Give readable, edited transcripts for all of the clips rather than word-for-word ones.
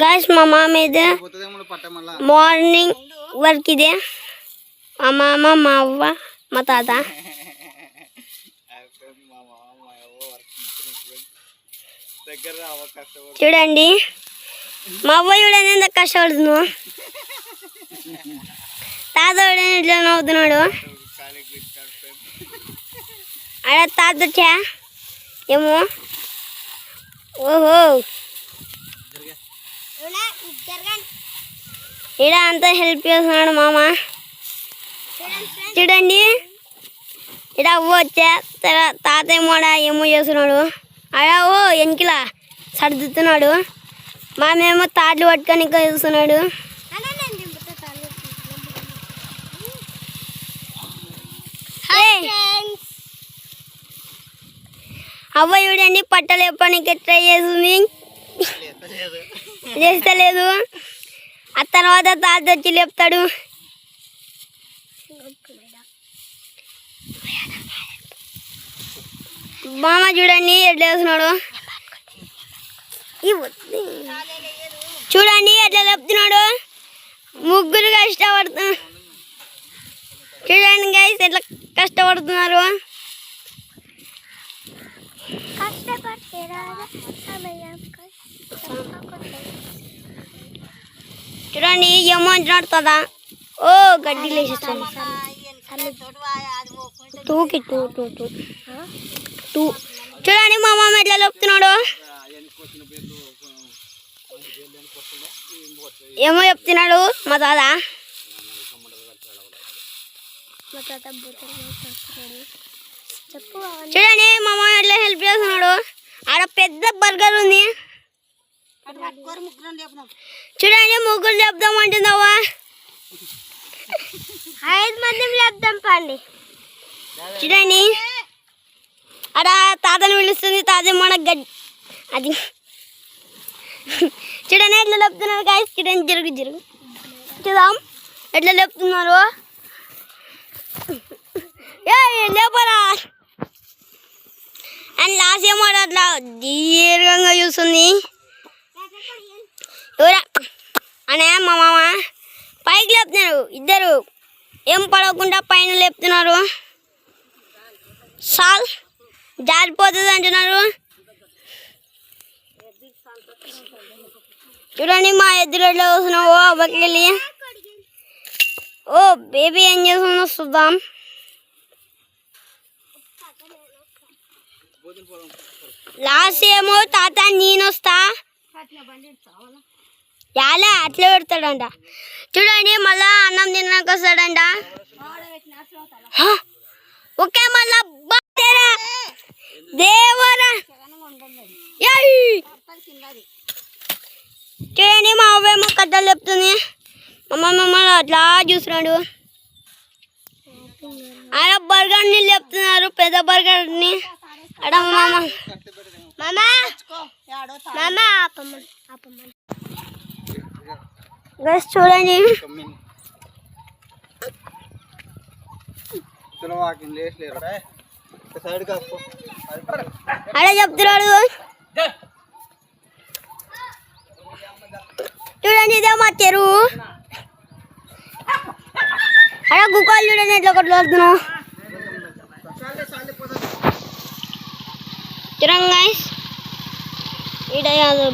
guys మా మామ ఇది మార్నింగ్ వర్క్ ఇదే మా మామ మా అవ్వ మా తాత చూడండి మా అవ్వ చూడండి ఎంత కష్టపడుతుందో తాత చూడండి ఇట్లా నవ్వుతున్నాడు అక్కడ తాత వచ్చా ఏమో ఓహో ఇక్కడ అంతా హెల్ప్ చేస్తున్నాడు మామ చూడండి ఇక్కడ అవ్వ వచ్చా తాత ఏమో చేస్తున్నాడు అడా ఓ వెనకిలా సర్దుతున్నాడు మామేమో తాళ్ళు పట్టుకొని ఇంకా చూస్తున్నాడు అవ్వ చూడండి పట్టలు ఎప్పడానికి ట్రై చేస్తుంది చేస్తలేదు ఆ తర్వాత తాత వచ్చి లేపుతాడు మామ చూడండి ఎట్లా వేస్తున్నాడు చూడండి ఎట్లా లేపుతున్నాడు ముగ్గురు కష్టపడుతున్నారు చూడండి గైస్ ఎట్లా కష్టపడుతున్నారు చూడండి ఏమో నడుతుందా ఓ గడ్డి లేచేస్తాను టూకి టూ టూ టూ టూ చూడండి మా మామ ఎట్లా లేపుతున్నాడు ఏమో చెప్తున్నాడు మా తాత చూడండి మా మామ ఎట్లా హెల్ప్ చేస్తున్నాడు ఆడ పెద్ద బర్గర్ ఉంది చూడండి ముగ్గురు లేపుదాం అంటున్నావా 5 మంది లేపుదాం పండి చూడండి ఆడ తాతను పిలుస్తుంది తాత మన గడ్డి అది చూడండి ఎట్లా లేపుతున్నారు గాయస్ చూడండి జరుగు చూద్దాం ఎట్లా లేపుతున్నారు లేపరా అండ్ లాస్ట్ ఏమో అట్లా దీర్ఘంగా చూస్తుంది ఎవరా అనే మా మామ పైకి లేపుతున్నారు ఇద్దరు ఏం పడకుండా పైన లేపుతున్నారు సాల్ జారిపోతుంది అంటున్నారు చూడండి మా ఎదురు ఎట్లా వస్తున్నావు అవ్వకి వెళ్ళి ఓ బేబీ ఏం చేస్తున్నావు చూద్దాం లాస్ట్ ఏమో తాత నేను వస్తా ఎలా అట్లా పెడతాడంట చూడండి మళ్ళా అన్నం తిన్నాక వస్తాడంట ఓకే మళ్ళా దేవరా చూడండి మా అవ్వేమో కథలు చెప్తుంది మమ్మల్ని అట్లా చూస్తున్నాడు ఆడ బర్గర్ని లేపుతున్నారు పెద్ద బర్గర్ని అడ మామ గైస్ చూడండి అడే చెప్తున్నాడు చూడండి ఇదే మా చెరువు అక్కడ గుక్కలు చూడండి ఎట్లా కొట్లాడుతున్నావు చూడండి గైస్ ఈడ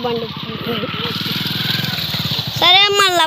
బండి సరే మళ్ళీ